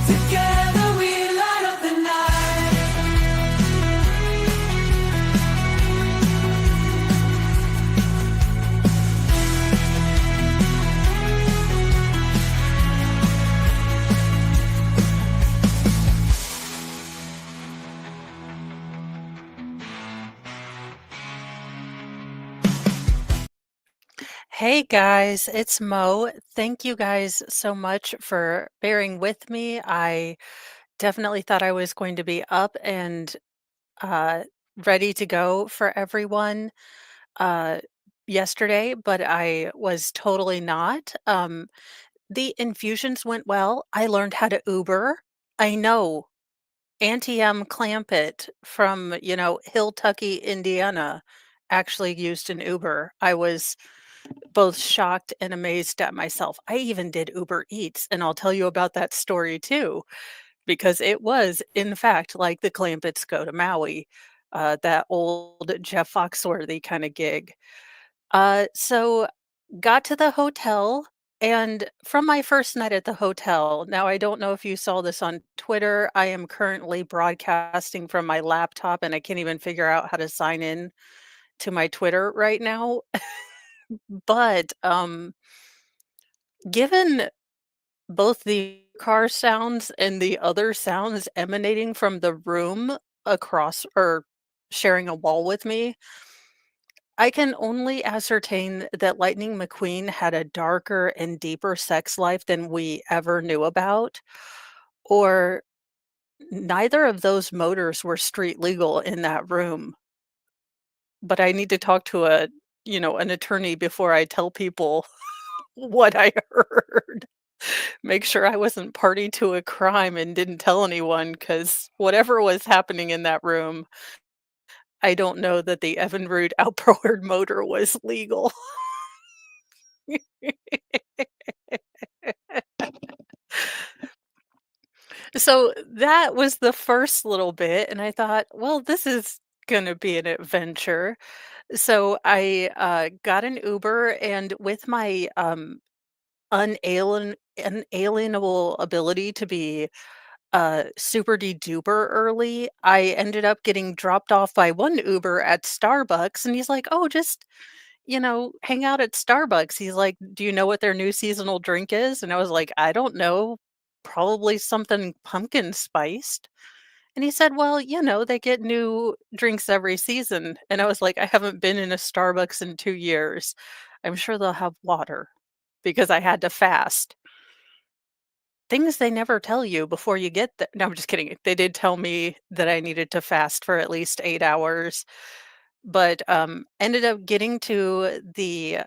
Together we light up the night. Hey guys, it's Mo. Thank you guys so much for bearing with me. I definitely thought I was going to be up and uh, ready to go for everyone uh, yesterday, but I was totally not. The infusions went well. I learned how to Uber. I know Auntie M. Clampett from, Hilltucky, Indiana, actually used an Uber. I was both shocked and amazed at myself. I even did Uber Eats, and I'll tell you about that story too, because it was, in fact, like the Clampetts Go to Maui, that old Jeff Foxworthy kind of gig. So got to the hotel, and from my first night at the hotel, now I don't know if you saw this on Twitter. I am currently broadcasting from my laptop, and I can't even figure out how to sign in to my Twitter right now. But given both the car sounds and the other sounds emanating from the room across or sharing a wall with me, I can only ascertain that Lightning McQueen had a darker and deeper sex life than we ever knew about, or neither of those motors were street legal in that room. But I need to talk to an attorney before I tell people what I heard. Make sure I wasn't party to a crime and didn't tell anyone, because whatever was happening in that room, I don't know that the Evinrude outboard motor was legal. So, that was the first little bit, and I thought, "Well, this is gonna be an adventure." So, I, got an Uber, and with my, unalienable ability to be super de duper early, I ended up getting dropped off by one Uber at Starbucks, and he's like, "Oh, just, hang out at Starbucks." He's like, "Do you know what their new seasonal drink is?" And I was like, "I don't know, probably something pumpkin spiced." And he said, "Well, they get new drinks every season." And I was like, "I haven't been in a Starbucks in 2 years. I'm sure they'll have water," because I had to fast. Things they never tell you before you get there. No, I'm just kidding. They did tell me that I needed to fast for at least 8 hours, but, ended up getting to the,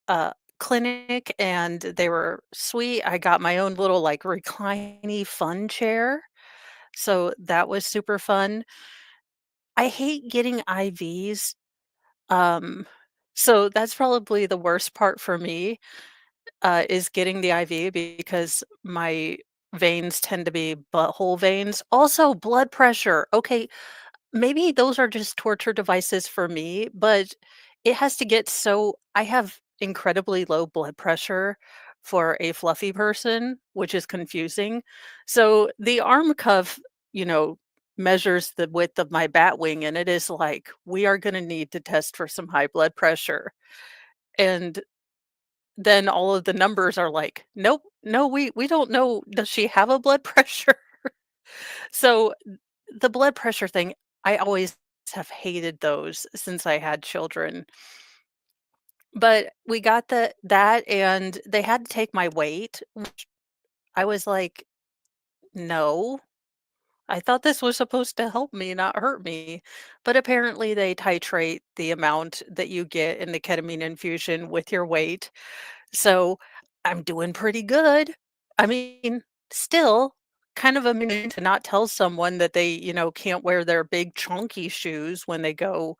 uh, clinic, and they were sweet. I got my own little, like, recliny fun chair, so that was super fun. I hate getting IVs, um, so that's probably the worst part for me, is getting the IV because my veins tend to be butthole veins. Also, blood pressure. Okay, maybe those are just torture devices for me, but it has to get so I have incredibly low blood pressure for a fluffy person, which is confusing. So the arm cuff, you know, measures the width of my bat wing, and it is like, we are going to need to test for some high blood pressure. And then all of the numbers are like, "Nope, no, we don't know. Does she have a blood pressure?" So, the blood pressure thing, I always have hated those since I had children. But we got that and they had to take my weight, which I was like, "No, I thought this was supposed to help me, not hurt me." But apparently they titrate the amount that you get in the ketamine infusion with your weight. So, I'm doing pretty good. I mean, still kind of amazing to not tell someone that they, can't wear their big chunky shoes when they go,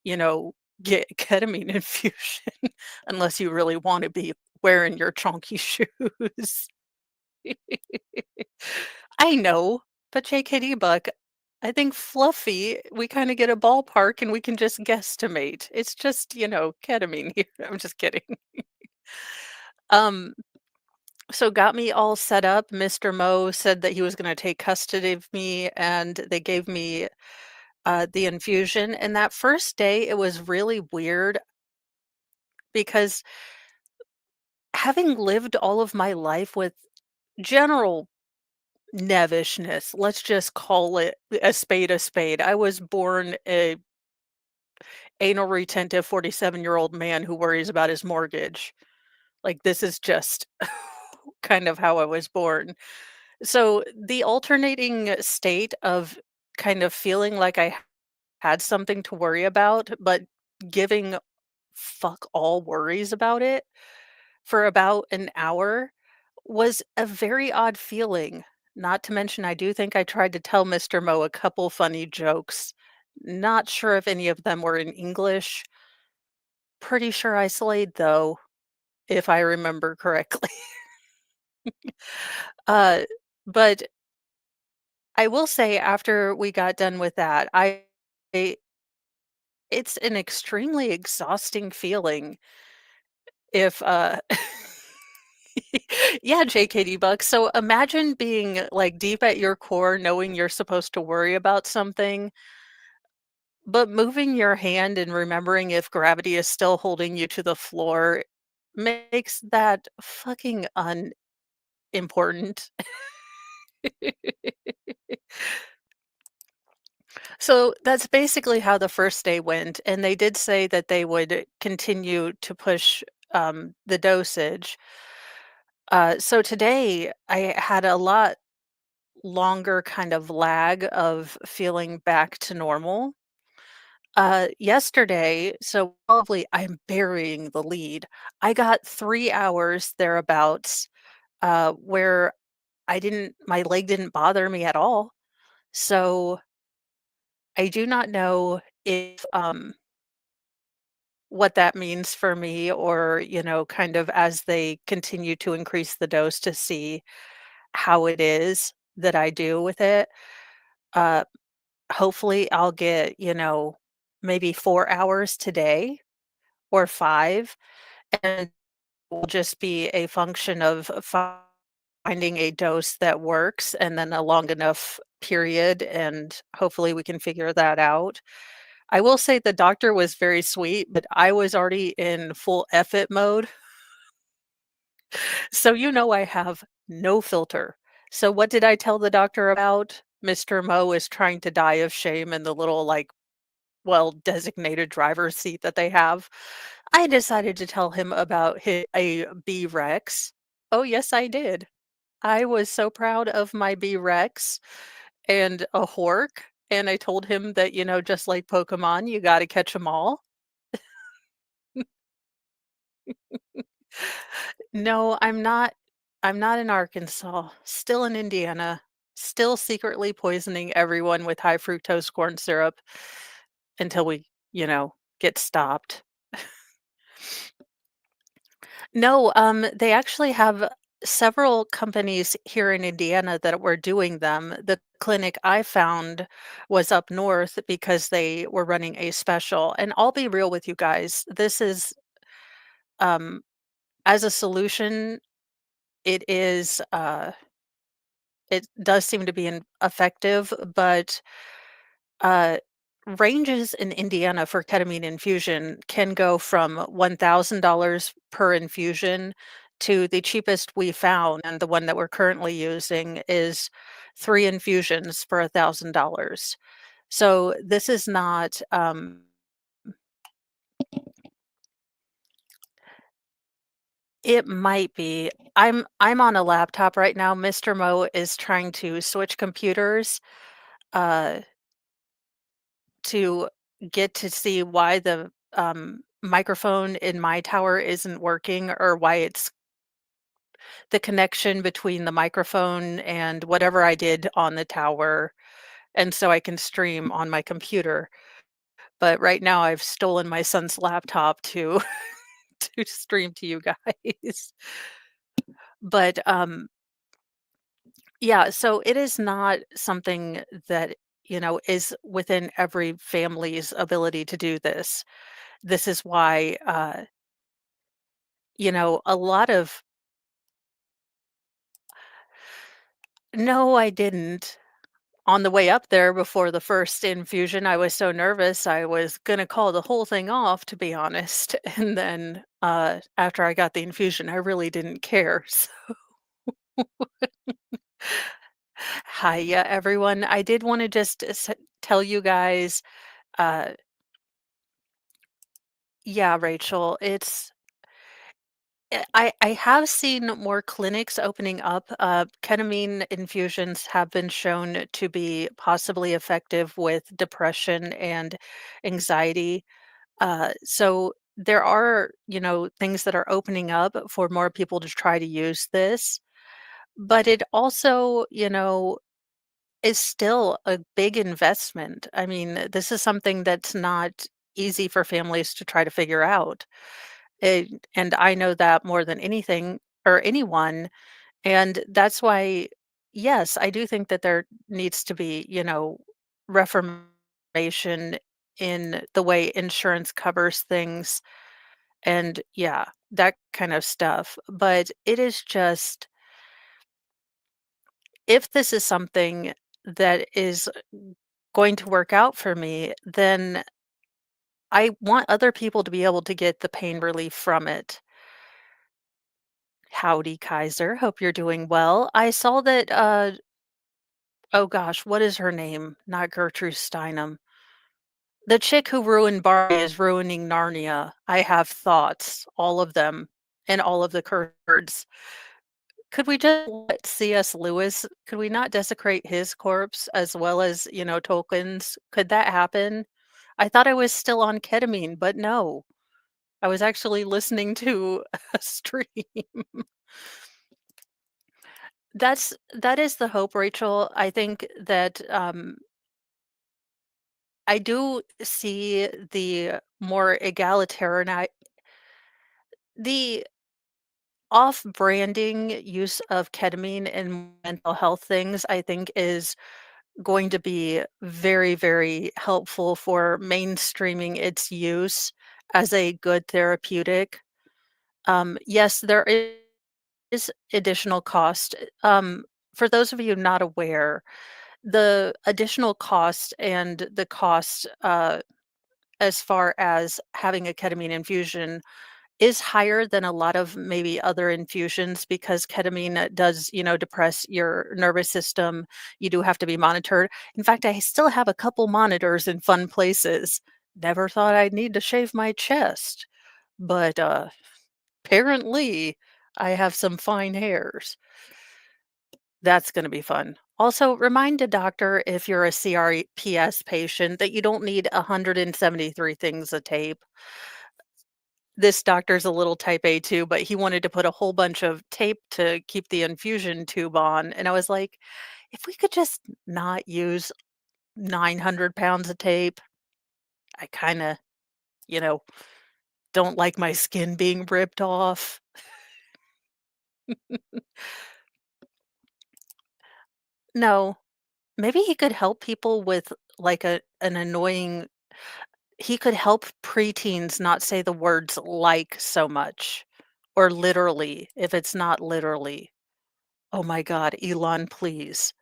you know, get ketamine infusion, unless you really want to be wearing your chunky shoes. I know, but JKD Buck, I think Fluffy, we kinda get a ballpark and we can just guesstimate. It's just, ketamine here. I'm just kidding. Um So got me all set up. Mr. Mo said that he was gonna take custody of me, and they gave me, the infusion, and that first day, it was really weird because having lived all of my life with general nevishness, let's just call it a spade a spade. I was born a anal retentive 47-year-old man who worries about his mortgage. Like, this is just kind of how I was born. So, the alternating state of kind of feeling like I had something to worry about, but giving fuck all worries about it for about an hour was a very odd feeling. Not to mention, I do think I tried to tell Mr. Mo a couple funny jokes. Not sure if any of them were in English. Pretty sure I slayed though, if I remember correctly. Uh, but I will say after we got done with that, I it's an extremely exhausting feeling if, yeah, JKD Bucks. So imagine being, like, deep at your core, knowing you're supposed to worry about something, but moving your hand and remembering if gravity is still holding you to the floor makes that fucking unimportant. So that's basically how the first day went, and they did say that they would continue to push, the dosage. So today I had a lot longer kind of lag of feeling back to normal. Yesterday, so probably I'm burying the lead. I got 3 hours thereabouts, where my leg didn't bother me at all. So I do not know if, what that means for me or, kind of as they continue to increase the dose to see how it is that I do with it. Uh, Hopefully I'll get, maybe 4 hours today or 5, and it will just be a function of finding a dose that works and then a long enough period, and hopefully we can figure that out. I will say the doctor was very sweet, but I was already in full F it mode, so I have no filter. So what did I tell the doctor about? Mr. Mo is trying to die of shame in the little, like, well, designated driver's seat that they have. I decided to tell him about a B Rex. Oh, yes, I did. I was so proud of my B Rex and a Hork, and I told him that, just like Pokemon, you gotta catch catch them all. No, I'm not in Arkansas, still in Indiana, still secretly poisoning everyone with high fructose corn syrup until we, get stopped. No, they actually have several companies here in Indiana that were doing them. The clinic I found was up north because they were running a special. And I'll be real with you guys, this is, um, as a solution, it is, it does seem to be effective, but Uh, ranges in Indiana for ketamine infusion can go from $1,000 per infusion to the cheapest we found, and the one that we're currently using is 3 infusions for $1,000. So this is not, it might be. I'm on a laptop right now. Mr. Mo is trying to switch computers, uh to get to see why the, microphone in my tower isn't working or why it's the connection between the microphone and whatever I did on the tower, and so I can stream on my computer. But right now, I've stolen my son's laptop to to stream to you guys. But, yeah, so it is not something that, is within every family's ability to do this. This is why, a lot of No, I didn't. On the way up there before the first infusion, I was so nervous, I was gonna call the whole thing off, to be honest, and then, after I got the infusion, I really didn't care, so Hiya, everyone. I did wanna just tell you guys, uh yeah, Rachel, I have seen more clinics opening up. Ketamine infusions have been shown to be possibly effective with depression and anxiety. So there are, things that are opening up for more people to try to use this, but it also, is still a big investment. I mean, this is something that's not easy for families to try to figure out. And I know that more than anything or anyone. And that's why, yes, I do think that there needs to be, reformation in the way insurance covers things and, yeah, that kind of stuff. But it is just, if this is something that is going to work out for me, then I want other people to be able to get the pain relief from it. Howdy, Kaiser. Hope you're doing well. I saw that, oh gosh, what is her name? Not Gertrude Steinem. The chick who ruined Barbie is ruining Narnia. I have thoughts, all of them, and all of the curse words. Could we just let C.S. Lewis, could we not desecrate his corpse as well as, Tolkien's? Could that happen? I thought I was still on ketamine, but no. I was actually listening to a stream. That is the hope, Rachel. I think that, I do see the more egalitarian the off-branding use of ketamine in mental health things, I think is going to be very, very helpful for mainstreaming its use as a good therapeutic. Yes, there is additional cost. For those of you not aware, the additional cost and the cost, as far as having a ketamine infusion is higher than a lot of maybe other infusions because ketamine does, depress your nervous system. You do have to be monitored. In fact, I still have a couple monitors in fun places. Never thought I'd need to shave my chest, but apparently I have some fine hairs. That's going to be fun. Also, remind a doctor if you're a CRPS patient that you don't need 173 things of tape. This doctor's a little type A too, but he wanted to put a whole bunch of tape to keep the infusion tube on, and I was like, "If we could just not use 900 pounds of tape." I kinda, you know, don't like my skin being ripped off. No, maybe he could help people with, like, an annoying he could help preteens not say the words "like" so much, or literally, if it's not literally. Oh my god, Elon, please.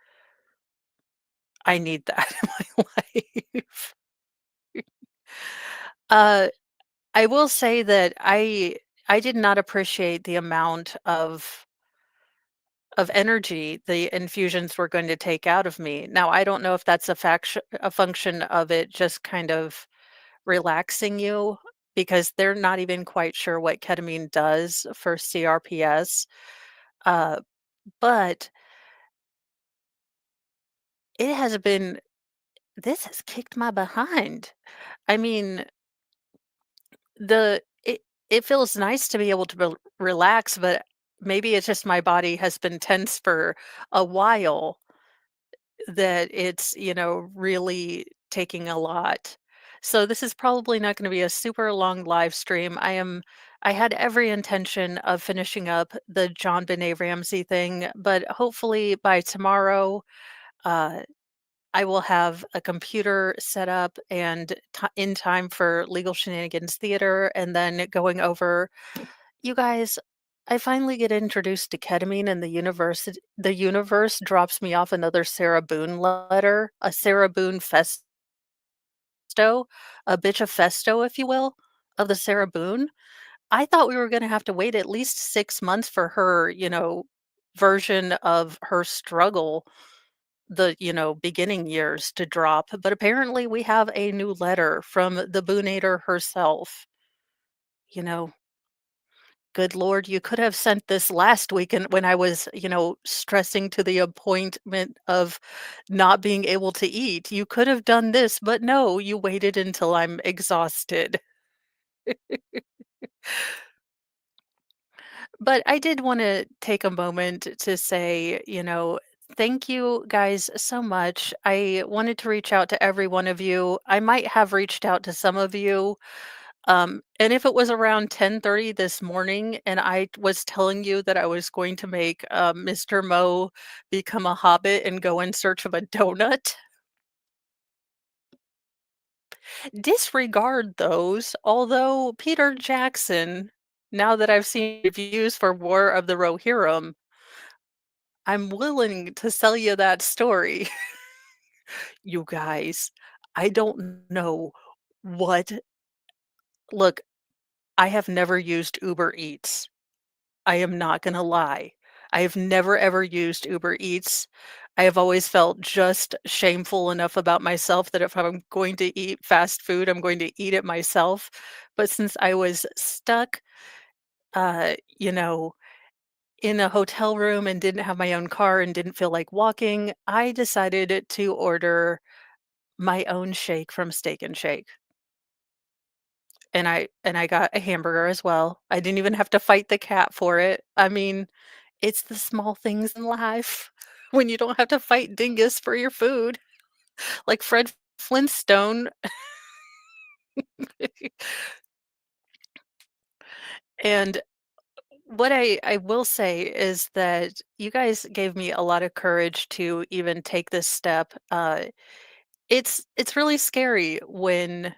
I need that in my life. Uh, I will say that I did not appreciate the amount of energy the infusions were going to take out of me. Now, I don't know if that's a function of it just kind of relaxing you because they're not even quite sure what ketamine does for CRPS. Uh, but it has been this has kicked my behind. I mean, The it feels nice to be able to relax, but maybe it's just my body has been tense for a while that it's, really taking a lot. So this is probably not gonna be a super long live stream. I had every intention of finishing up the John Benet Ramsey thing, but hopefully by tomorrow, uh, I will have a computer set up and in time for Legal Shenanigans Theater, and then going over you guys, I finally get introduced to ketamine and the universe drops me off another Sarah Boone letter, a Sarah Boone festo, a bitch of festo, if you will, of the Sarah Boone. I thought we were gonna have to wait at least 6 months for her, version of her struggle, beginning years to drop, but apparently we have a new letter from the Boonator herself. You know, good lord, you could have sent this last weekend when I was, stressing to the appointment of not being able to eat. You could have done this, but no, you waited until I'm exhausted. But I did wanna take a moment to say, thank you guys so much. I wanted to reach out to every one of you. I might have reached out to some of you, and if it was around 10:30 this morning and I was telling you that I was going to make, Mr. Mo become a hobbit and go in search of a donut, disregard those, although Peter Jackson, now that I've seen reviews for War of the Rohirrim, I'm willing to sell you that story. You guys, I don't know what look, I have never used Uber Eats. I am not gonna lie. I have never ever used Uber Eats. I have always felt just shameful enough about myself that if I'm going to eat fast food, I'm going to eat it myself. But since I was stuck, uh, you know, in a hotel room and didn't have my own car and didn't feel like walking, I decided to order my own shake from Steak and Shake. And I got a hamburger as well. I didn't even have to fight the cat for it. I mean, it's the small things in life when you don't have to fight dingus for your food, like Fred Flintstone. And what I will say is that you guys gave me a lot of courage to even take this step. It's really scary when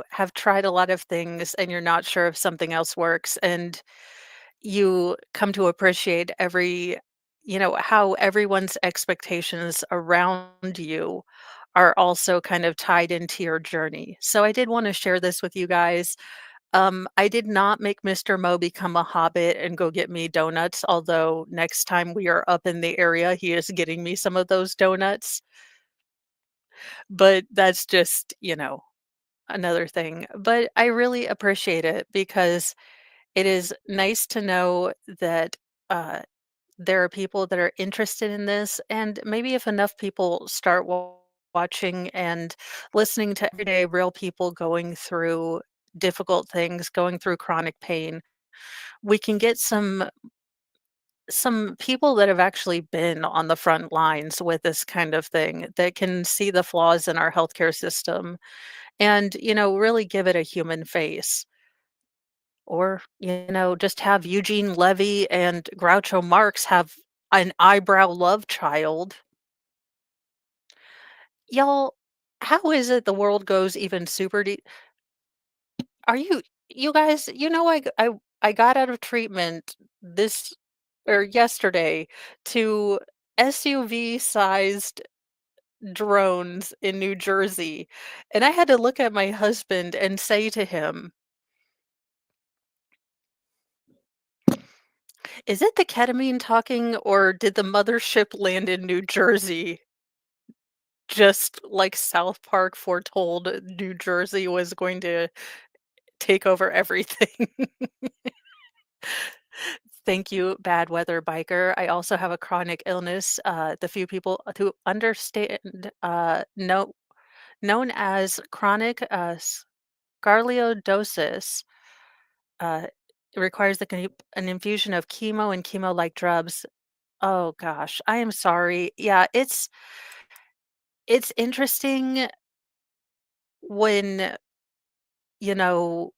have tried a lot of things and you're not sure if something else works, and you come to appreciate how everyone's expectations around you are also kind of tied into your journey. So I did want to share this with you guys. I did not make Mr. Mo become a hobbit and go get me donuts, although next time we are up in the area, he is getting me some of those donuts. But that's just, another thing. But I really appreciate it because it is nice to know that uh, there are people that are interested in this. And maybe if enough people start watching and listening to everyday real people going through difficult things, going through chronic pain, we can get some people that have actually been on the front lines with this kind of thing that can see the flaws in our healthcare system and really give it a human face. Or just have Eugene Levy and Groucho Marx have an eyebrow love child. Y'all, how is it the world goes even super deep? Are you guys, I got out of treatment this or yesterday to SUV sized drones in New Jersey. And I had to look at my husband and say to him, "Is it the ketamine talking, or did the mothership land in New Jersey?" Just like South Park foretold New Jersey was going to take over everything. Thank you, bad weather biker. I also have a chronic illness. The few people who understand known as chronic scoliosis. It requires an infusion of chemo and chemo-like drugs. Oh gosh, I am sorry. Yeah, it's interesting when you know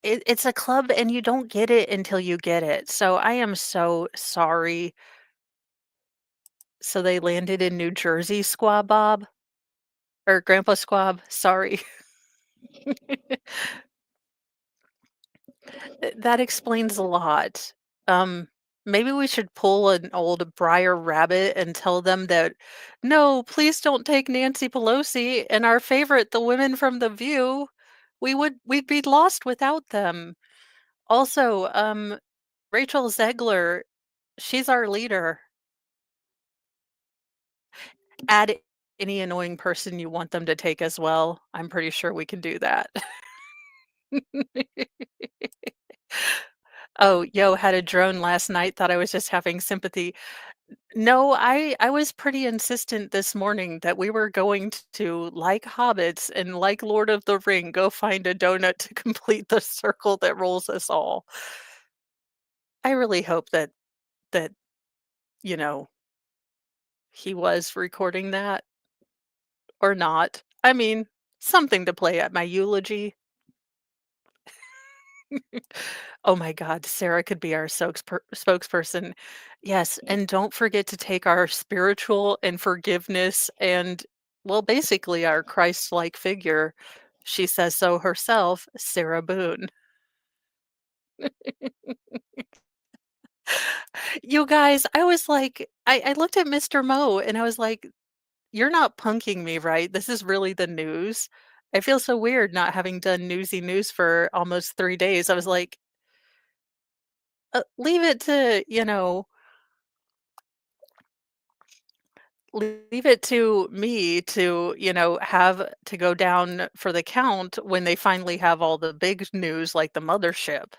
it's a club and you don't get it until you get it. So I am so sorry. So they landed in New Jersey, Squab Bob, or Grandpa Squab, sorry. That explains a lot. Um, Maybe we should pull an old Briar Rabbit and tell them that, "No, please don't take Nancy Pelosi and our favorite, the women from The View. We'd be lost without them." Also, Rachel Zegler, she's our leader. Add any annoying person you want them to take as well. I'm pretty sure we can do that. Oh, yo, had a drone last night, thought I was just having sympathy. No, I was pretty insistent this morning that we were going to, like hobbits and like Lord of the Ring, go find a donut to complete the circle that rolls us all. I really hope that, you know, he was recording that or not. I mean, something to play at my eulogy. Oh my god, Sarah could be our spokesperson. Yes, and don't forget to take our spiritual and forgiveness and, well, basically our Christ-like figure. She says so herself, Sarah Boone. You guys, I was like I looked at Mr. Mo and I was like, "You're not punking me, right? This is really the news?" I feel so weird not having done Newsy News for almost 3 days. I was like, leave it to, leave it to me to, have to go down for the count when they finally have all the big news like the mothership.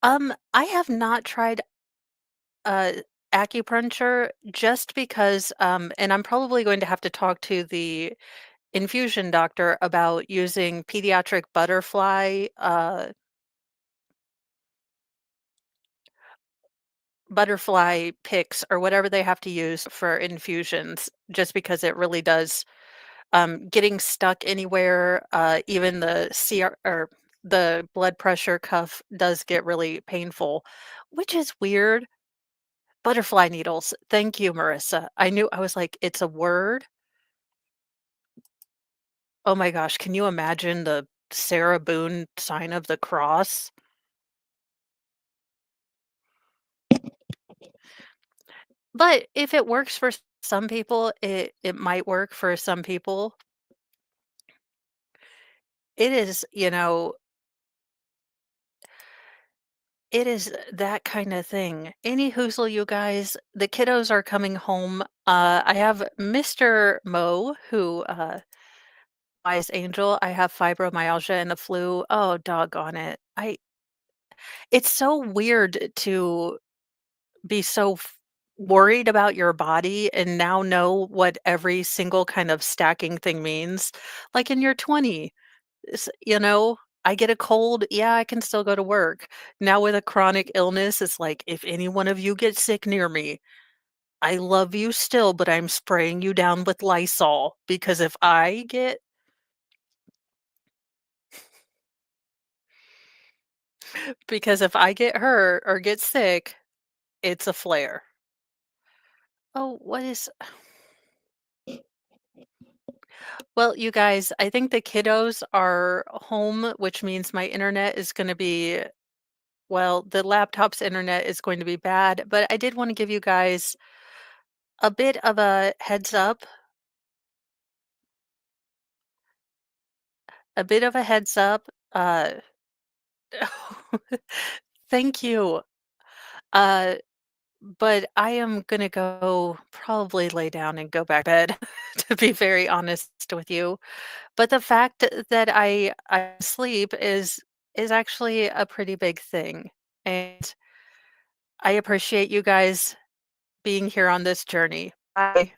I have not tried, uh, acupuncture just because, and I'm probably going to have to talk to the infusion doctor about using pediatric butterfly picks or whatever they have to use for infusions just because it really does. Getting stuck anywhere, even the CR or the blood pressure cuff does get really painful, which is weird. Butterfly needles. Thank you, Marissa. I was like, it's a word. Oh my gosh, can you imagine the Sarah Boone sign of the cross? But if it works for some people, it might work for some people. It is, it is that kinda thing. Any hoozle, you guys, the kiddos are coming home. I have Mr. Mo, who, wise angel. I have fibromyalgia and the flu. Oh, doggone it. It's so weird to be so worried about your body and now know what every single kind of stacking thing means. Like in your 20s, I get a cold, yeah, I can still go to work. Now with a chronic illness, it's like, if any one of you get sick near me, I love you still, but I'm spraying you down with Lysol because if I get hurt or get sick, it's a flare. Oh, what is Well, you guys, I think the kiddos are home, which means my internet is gonna be well, the laptop's internet is going to be bad, but I did wanna give you guys a bit of a heads up a bit of a heads up, uh thank you, uh, but I am gonna go probably lay down and go back to bed, to be very honest with you, but the fact that I sleep is actually a pretty big thing, and I appreciate you guys being here on this journey. Bye.